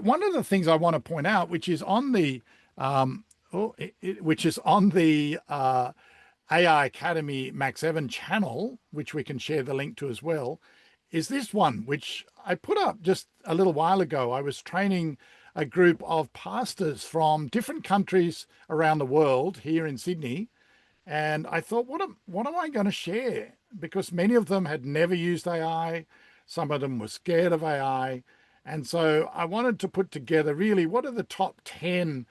one of the things I want to point out, which is on the which is on the AI Academy Max Evan channel, which we can share the link to as well, is this one, which I put up just a little while ago. I was training a group of pastors from different countries around the world here in Sydney. And I thought, what am I going to share? Because many of them had never used AI. Some of them were scared of AI. And so I wanted to put together really what are the top 10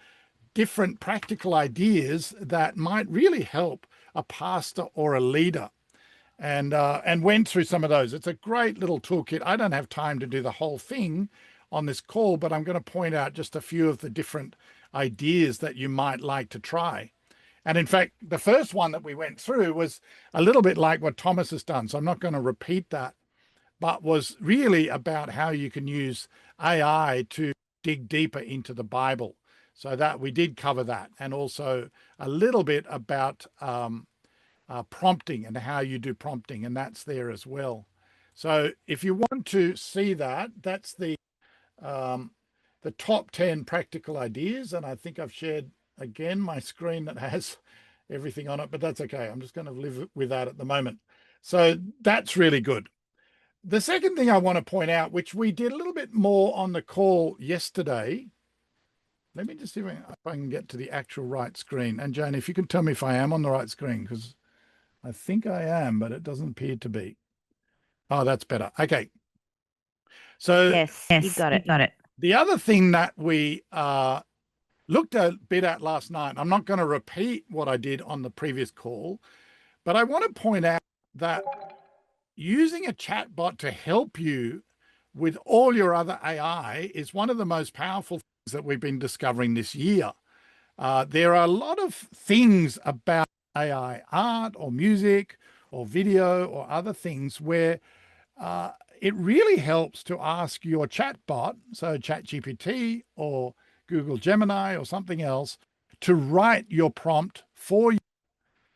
different practical ideas that might really help a pastor or a leader, and went through some of those. It's a great little toolkit. I don't have time to do the whole thing on this call, but I'm going to point out just a few of the different ideas that you might like to try. And in fact, the first one that we went through was a little bit like what Thomas has done. So I'm not going to repeat that, but was really about how you can use AI to dig deeper into the Bible. So that we did cover that, and also a little bit about prompting and how you do prompting, and that's there as well. So if you want to see that, that's the top 10 practical ideas. And I think I've shared again my screen that has everything on it, but that's okay. I'm just going to live with that at the moment. So that's really good. The second thing I want to point out, which we did a little bit more on the call yesterday, let me just see if I can get to the actual right screen. And Jane, if you can tell me if I am on the right screen, because I think I am, but it doesn't appear to be. Oh, that's better. Okay. So yes, you got it. The other thing that we looked a bit at last night, I'm not going to repeat what I did on the previous call, but I want to point out that using a chatbot to help you with all your other AI is one of the most powerful things that we've been discovering this year. There are a lot of things about AI art or music or video or other things where it really helps to ask your chatbot, so ChatGPT or Google Gemini or something else, to write your prompt for you.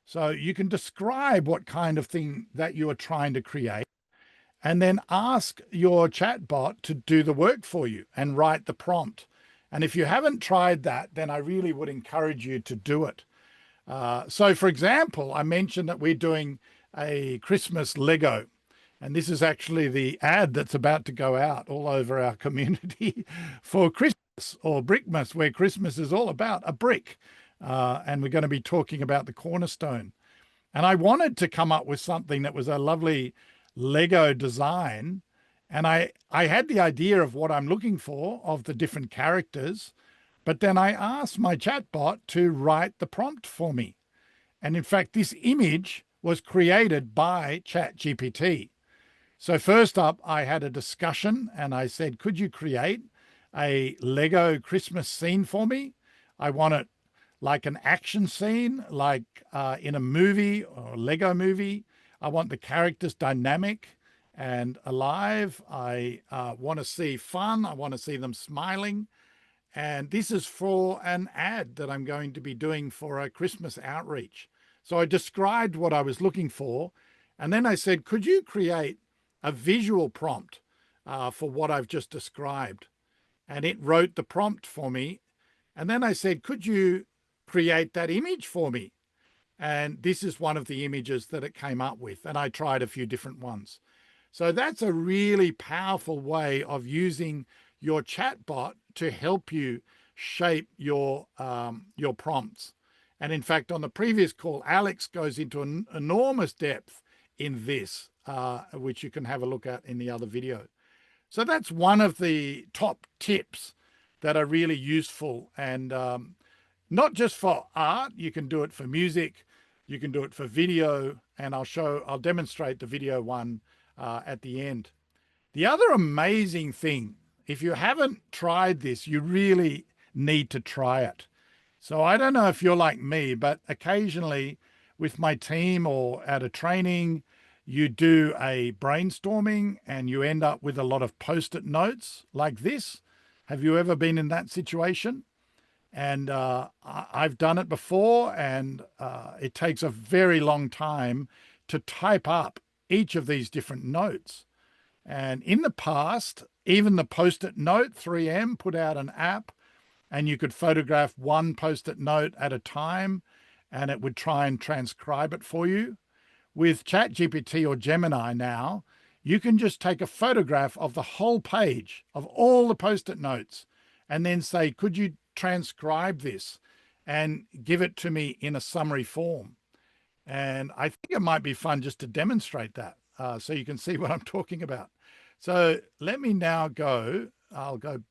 So you can describe what kind of thing that you are trying to create, and then ask your chatbot to do the work for you and write the prompt. And if you haven't tried that, then I really would encourage you to do it. So for example, I mentioned that we're doing a Christmas Lego, and this is actually the ad that's about to go out all over our community for Christmas, or Brickmas, where Christmas is all about a brick. And we're going to be talking about the cornerstone. And I wanted to come up with something that was a lovely Lego design. And I had the idea of what I'm looking for, of the different characters, but then I asked my chatbot to write the prompt for me. And in fact, this image was created by ChatGPT. So first up, I had a discussion and I said, could you create a Lego Christmas scene for me? I want it like an action scene, like in a movie or a Lego movie. I want the characters dynamic and alive. I want to see fun. I want to see them smiling. And this is for an ad that I'm going to be doing for a Christmas outreach. So I described what I was looking for. And then I said, could you create a visual prompt for what I've just described? And it wrote the prompt for me. And then I said, could you create that image for me? And this is one of the images that it came up with. And I tried a few different ones. So that's a really powerful way of using your chatbot to help you shape your prompts. And in fact, on the previous call, Alex goes into an enormous depth in this, which you can have a look at in the other video. So that's one of the top tips that are really useful, and not just for art. You can do it for music, you can do it for video, and I'll demonstrate the video one at the end. The other amazing thing, if you haven't tried this, you really need to try it. So I don't know if you're like me, but occasionally with my team or at a training, you do a brainstorming and you end up with a lot of post-it notes like this. Have you ever been in that situation? And I've done it before, and it takes a very long time to type up each of these different notes. And in the past, Even the Post-it Note, 3M put out an app, and you could photograph one Post-it note at a time, and it would try and transcribe it for you. With ChatGPT or Gemini now, you can just take a photograph of the whole page of all the Post-it notes and then say, could you transcribe this and give it to me in a summary form? And I think it might be fun just to demonstrate that so you can see what I'm talking about. So let me now go, I'll go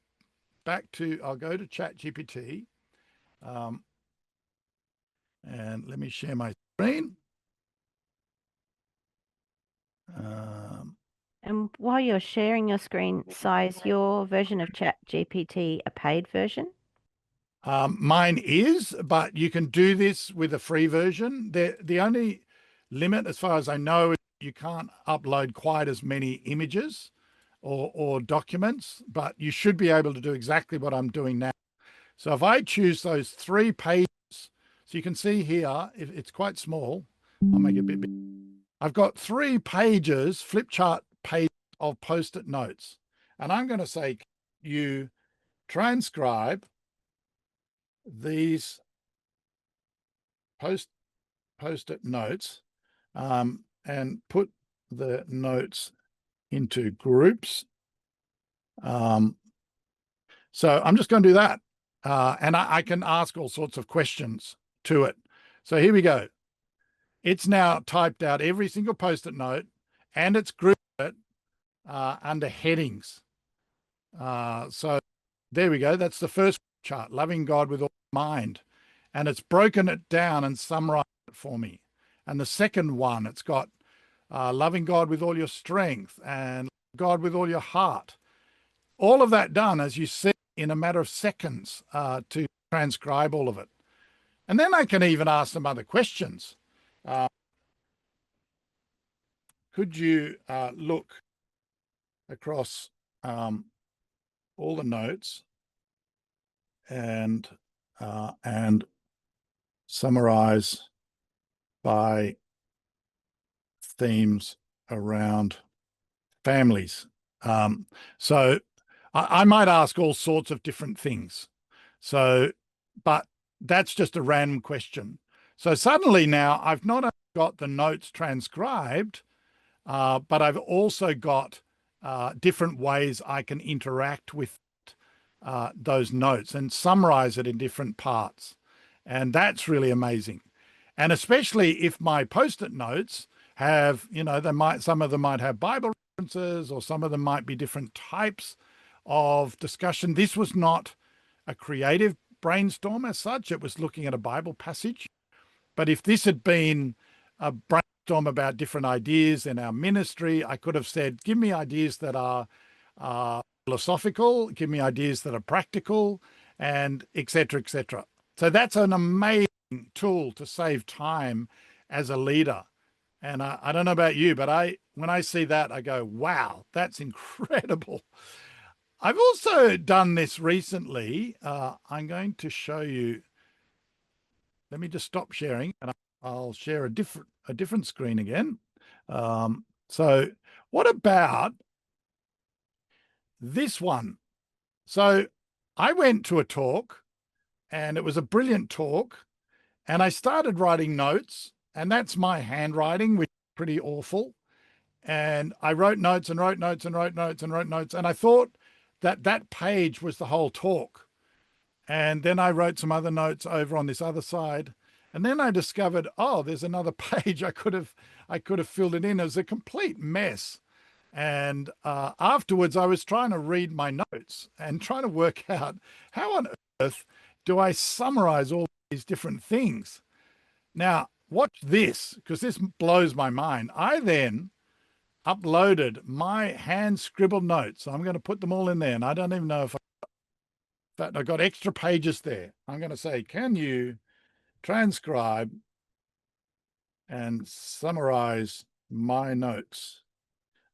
to ChatGPT and let me share my screen. And while you're sharing your screen, Si, is your version of ChatGPT a paid version? Mine is, but you can do this with a free version. The only limit, as far as I know, is you can't upload quite as many images or documents, but you should be able to do exactly what I'm doing now. So if I choose those 3 pages, so you can see here, it's quite small. I'll make it a bit big. I've got 3 pages, flip chart pages of Post-it notes. And I'm going to say, you transcribe these Post-it notes and put the notes into groups. So I'm just going to do that. And I can ask all sorts of questions to it. So here we go. It's now typed out every single Post-it note, and it's grouped it under headings. So there we go. That's the first chart, loving God with all mind. And it's broken it down and summarized it for me. And the second one, it's got loving God with all your strength and God with all your heart. All of that done, as you see, in a matter of seconds to transcribe all of it. And then I can even ask them other questions. Could you look across all the notes and summarize by themes around families? So I might ask all sorts of different things. So, but that's just a random question. So suddenly now I've not only got the notes transcribed, but I've also got different ways I can interact with those notes and summarize it in different parts. And that's really amazing. And especially if my Post-it notes have, some of them might have Bible references, or some of them might be different types of discussion. This was not a creative brainstorm as such. It was looking at a Bible passage. But if this had been a brainstorm about different ideas in our ministry, I could have said, give me ideas that are philosophical, give me ideas that are practical, and et cetera, et cetera. So that's an amazing tool to save time as a leader. And I don't know about you, but when I see that, I go, wow, that's incredible. I've also done this recently. I'm going to show you. Let me just stop sharing, and I'll share a different screen again. So what about this one? So I went to a talk, and it was a brilliant talk, and I started writing notes, and that's my handwriting, which is pretty awful. And I wrote notes and wrote notes and wrote notes and wrote notes, and I thought that page was the whole talk. And then I wrote some other notes over on this other side. And then I discovered, oh, there's another page I could have filled it in. It was a complete mess. And afterwards, I was trying to read my notes and trying to work out how on earth do I summarize all these different things. Now, watch this, because this blows my mind. I then uploaded my hand scribbled notes. I'm going to put them all in there. And I don't even know if I got extra pages there. I'm going to say, can you transcribe and summarize my notes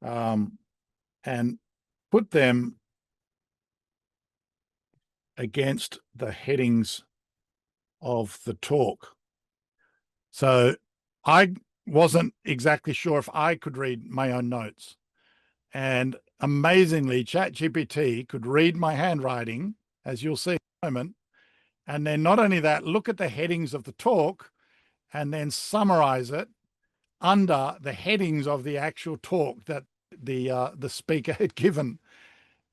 and put them against the headings of the talk? So I wasn't exactly sure if I could read my own notes. And amazingly, ChatGPT could read my handwriting, as you'll see in a moment. And then not only that, look at the headings of the talk and then summarize it under the headings of the actual talk that the speaker had given.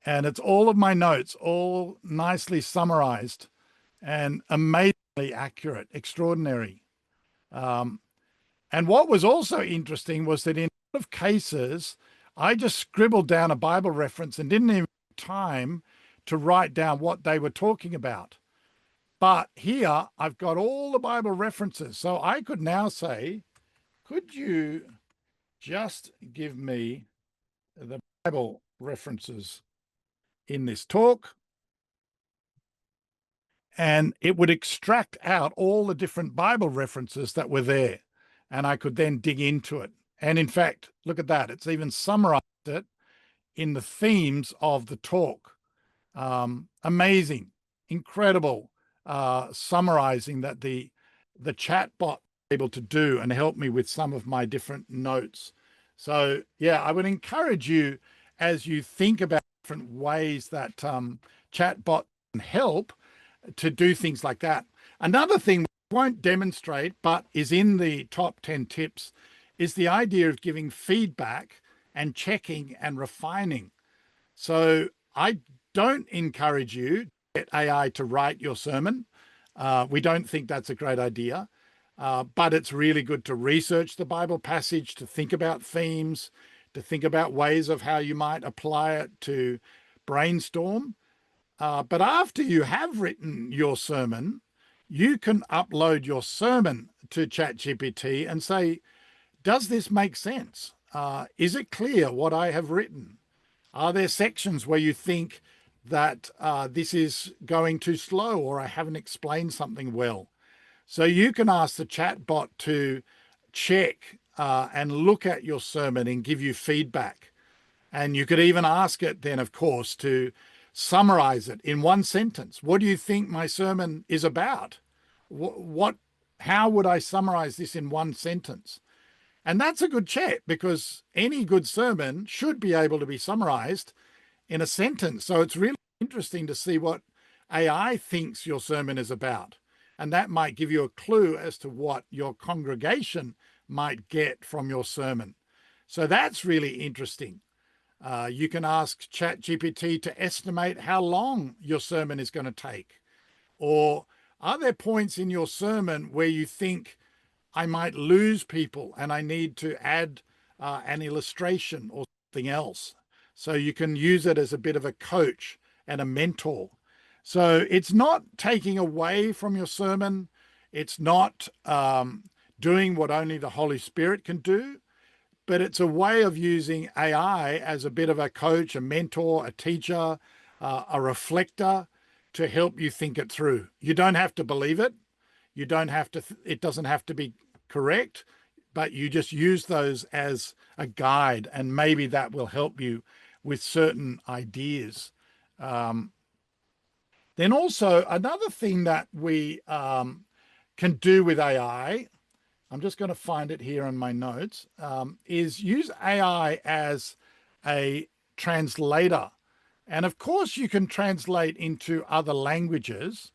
And it's all of my notes, all nicely summarized and amazingly accurate, extraordinary. And what was also interesting was that in a lot of cases, I just scribbled down a Bible reference and didn't even have time to write down what they were talking about. But here I've got all the Bible references. So I could now say, could you just give me the Bible references in this talk? And it would extract out all the different Bible references that were there. And I could then dig into it. And in fact, look at that. It's even summarized it in the themes of the talk. Amazing, incredible summarizing that the chat bot was able to do and help me with some of my different notes. So yeah, I would encourage you, as you think about different ways that chatbot can help, to do things like that. Another thing we won't demonstrate, but is in the top 10 tips, is the idea of giving feedback and checking and refining. So I don't encourage you to get AI to write your sermon. We don't think that's a great idea, but it's really good to research the Bible passage, to think about themes, to think about ways of how you might apply it, to brainstorm. But after you have written your sermon, you can upload your sermon to ChatGPT and say, does this make sense? Is it clear what I have written? Are there sections where you think that this is going too slow or I haven't explained something well? So you can ask the chatbot to check and look at your sermon and give you feedback. And you could even ask it then, of course, to summarize it in one sentence. What do you think my sermon is about? How would I summarize this in one sentence? And that's a good check, because any good sermon should be able to be summarized in a sentence. So it's really interesting to see what AI thinks your sermon is about. And that might give you a clue as to what your congregation might get from your sermon. So that's really interesting. You can ask ChatGPT to estimate how long your sermon is going to take. Or are there points in your sermon where you think I might lose people and I need to add an illustration or something else? So you can use it as a bit of a coach and a mentor. So it's not taking away from your sermon. It's not doing what only the Holy Spirit can do, but it's a way of using AI as a bit of a coach, a mentor, a teacher, a reflector to help you think it through. You don't have to believe it. You don't have to, it doesn't have to be correct, but you just use those as a guide, and maybe that will help you with certain ideas. Then also another thing that we can do with AI, I'm just going to find it here in my notes, is use AI as a translator. And of course you can translate into other languages,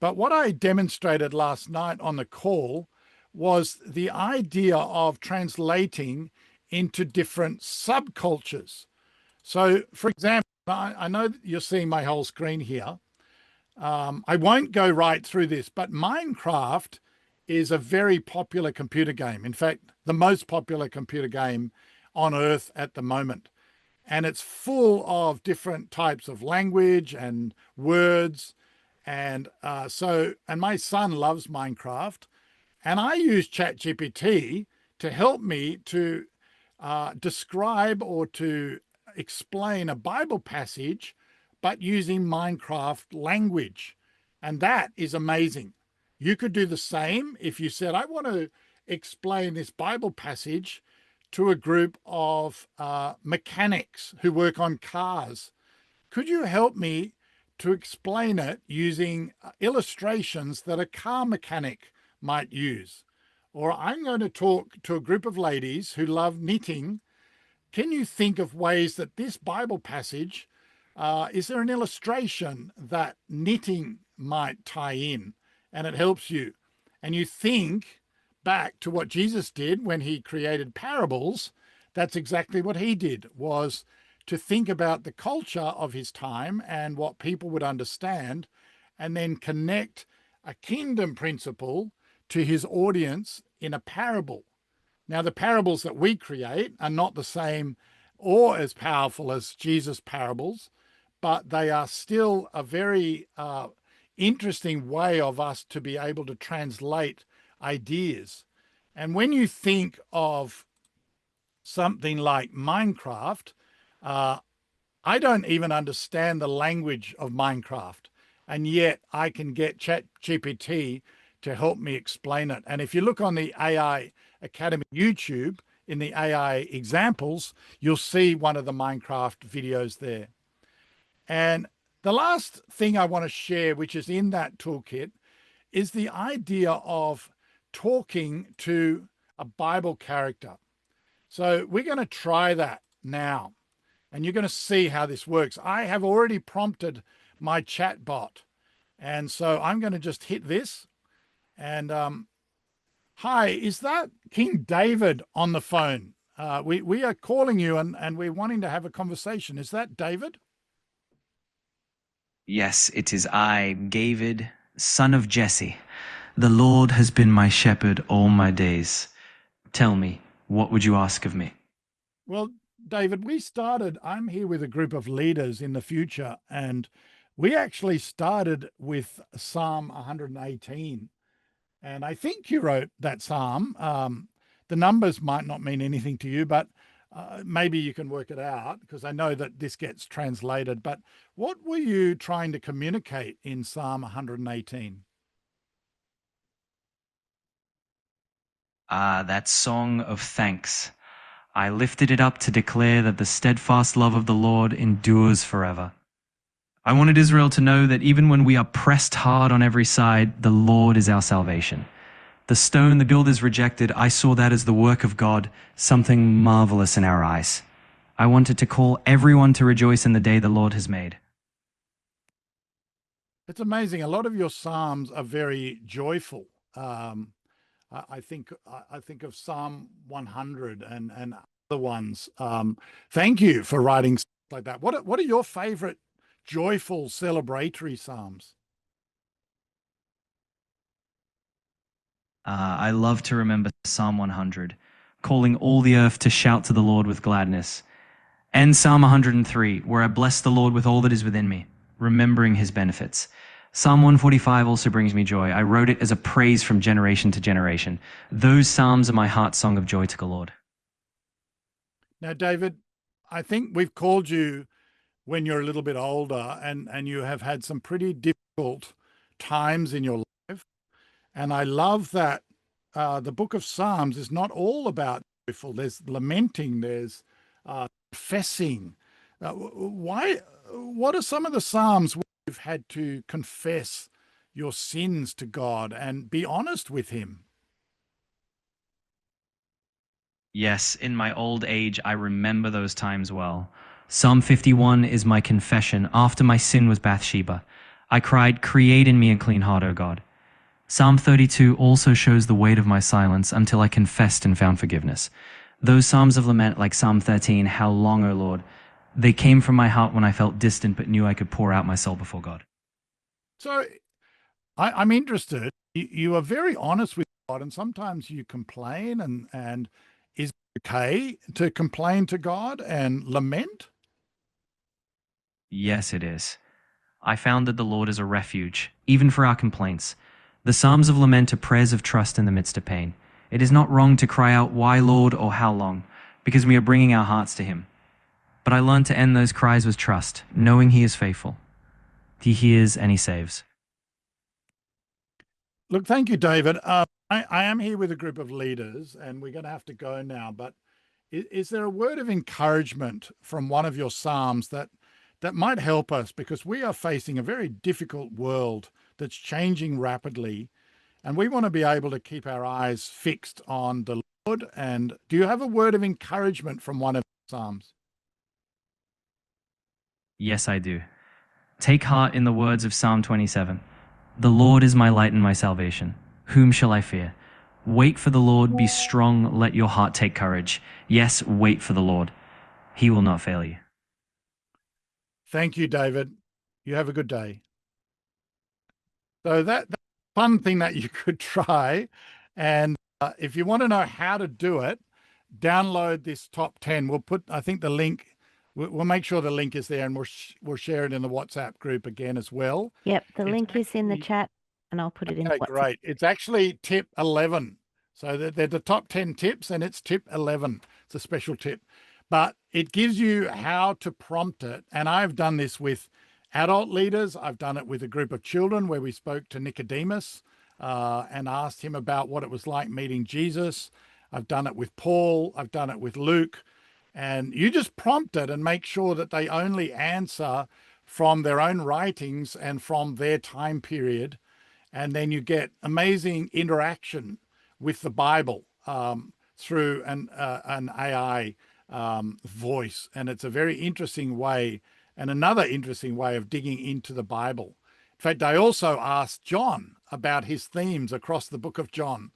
but what I demonstrated last night on the call was the idea of translating into different subcultures. So for example, I know that you're seeing my whole screen here. I won't go right through this, but Minecraft is a very popular computer game. In fact, the most popular computer game on Earth at the moment. And it's full of different types of language and words. And and my son loves Minecraft. And I use ChatGPT to help me to describe or to explain a Bible passage, but using Minecraft language. And that is amazing. You could do the same if you said, I want to explain this Bible passage to a group of mechanics who work on cars. Could you help me to explain it using illustrations that a car mechanic might use? Or I'm going to talk to a group of ladies who love knitting, can you think of ways that this Bible passage, is there an illustration that knitting might tie in and it helps you? And you think back to what Jesus did when he created parables. That's exactly what he did, was to think about the culture of his time and what people would understand, and then connect a kingdom principle to his audience in a parable. Now, the parables that we create are not the same or as powerful as Jesus' parables, but they are still a very interesting way of us to be able to translate ideas. And when you think of something like Minecraft, I don't even understand the language of Minecraft, and yet I can get ChatGPT to help me explain it. And if you look on the AI Academy YouTube, in the AI examples, you'll see one of the Minecraft videos there. And the last thing I want to share, which is in that toolkit, is the idea of talking to a Bible character. So we're going to try that now, and you're going to see how this works. I have already prompted my chat bot, and so I'm going to just hit this. And hi, is that King David on the phone? We are calling you, and we're wanting to have a conversation. Is that David? Yes, it is I, David, son of Jesse. The Lord has been my shepherd all my days. Tell me, what would you ask of me? Well, David, I'm here with a group of leaders in the future, and we actually started with Psalm 118. And I think you wrote that psalm. The numbers might not mean anything to you, but maybe you can work it out, because I know that this gets translated. But what were you trying to communicate in Psalm 118? That song of thanks. I lifted it up to declare that the steadfast love of the Lord endures forever. I wanted Israel to know that even when we are pressed hard on every side, the Lord is our salvation. The stone the builders rejected, I saw that as the work of God, something marvelous in our eyes. I wanted to call everyone to rejoice in the day the Lord has made. It's amazing. A lot of your psalms are very joyful. I think of Psalm 100 and other ones. Thank you for writing stuff like that. What are your favorite joyful celebratory psalms? I love to remember Psalm 100, calling all the earth to shout to the Lord with gladness. And Psalm 103, where I bless the Lord with all that is within me, remembering his benefits. Psalm 145 also brings me joy. I wrote it as a praise from generation to generation. Those psalms are my heart song of joy to the Lord. Now, David, I think we've called you when you're a little bit older, and you have had some pretty difficult times in your life. And I love that the book of Psalms is not all about joyful. There's lamenting, there's confessing. What are some of the Psalms where you've had to confess your sins to God and be honest with him? Yes, in my old age, I remember those times well. Psalm 51 is my confession after my sin was Bathsheba. I cried, "Create in me a clean heart, O God." Psalm 32 also shows the weight of my silence until I confessed and found forgiveness. Those psalms of lament, like Psalm 13, "How long, O Lord?" they came from my heart when I felt distant but knew I could pour out my soul before God. So I'm interested. You are very honest with God, and sometimes you complain, and is it okay to complain to God and lament? Yes, it is. I found that the Lord is a refuge, even for our complaints. The Psalms of lament are prayers of trust in the midst of pain. It is not wrong to cry out, "Why, Lord?" or "How long?" because we are bringing our hearts to him. But I learned to end those cries with trust, knowing he is faithful. He hears and he saves. Look, thank you, David. I am here with a group of leaders, and we're going to have to go now. But is there a word of encouragement from one of your psalms that might help us, because we are facing a very difficult world that's changing rapidly, and we want to be able to keep our eyes fixed on the Lord? And do you have a word of encouragement from one of Psalms? Yes, I do. Take heart in the words of Psalm 27. The Lord is my light and my salvation. Whom shall I fear? Wait for the Lord, be strong, let your heart take courage. Yes, wait for the Lord. He will not fail you. Thank you, David. You have a good day. So that's a fun thing that you could try. And if you want to know how to do it, download this top 10. We'll put, I think the link, we'll make sure the link is there, and we'll share it in the WhatsApp group again as well. Yep, the It's link is in the actually- chat, and I'll put it in Okay, WhatsApp. great. It's actually tip 11. So they're the top 10 tips, and it's tip 11. It's a special tip, but it gives you how to prompt it. And I've done this with adult leaders. I've done it with a group of children where we spoke to Nicodemus and asked him about what it was like meeting Jesus. I've done it with Paul. I've done it with Luke. And you just prompt it and make sure that they only answer from their own writings and from their time period. And then you get amazing interaction with the Bible through an AI voice. And it's a very interesting way, and another interesting way of digging into the Bible. In fact, I also asked John about his themes across the book of John.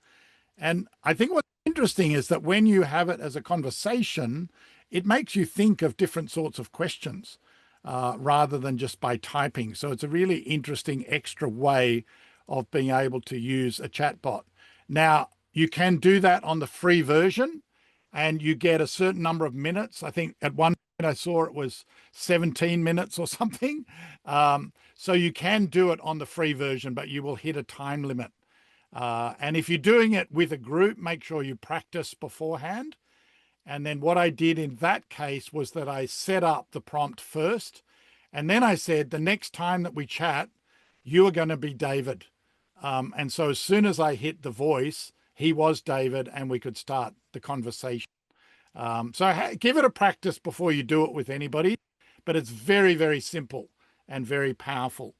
And I think what's interesting is that when you have it as a conversation, it makes you think of different sorts of questions rather than just by typing. So it's a really interesting extra way of being able to use a chatbot. Now, you can do that on the free version, and you get a certain number of minutes. I think at one point I saw it was 17 minutes or something. So you can do it on the free version, but you will hit a time limit. And if you're doing it with a group, make sure you practice beforehand. And then what I did in that case was that I set up the prompt first. And then I said, the next time that we chat, you are going to be David. And so as soon as I hit the voice, he was David, and we could start the conversation. So give it a practice before you do it with anybody, but it's very, very simple and very powerful.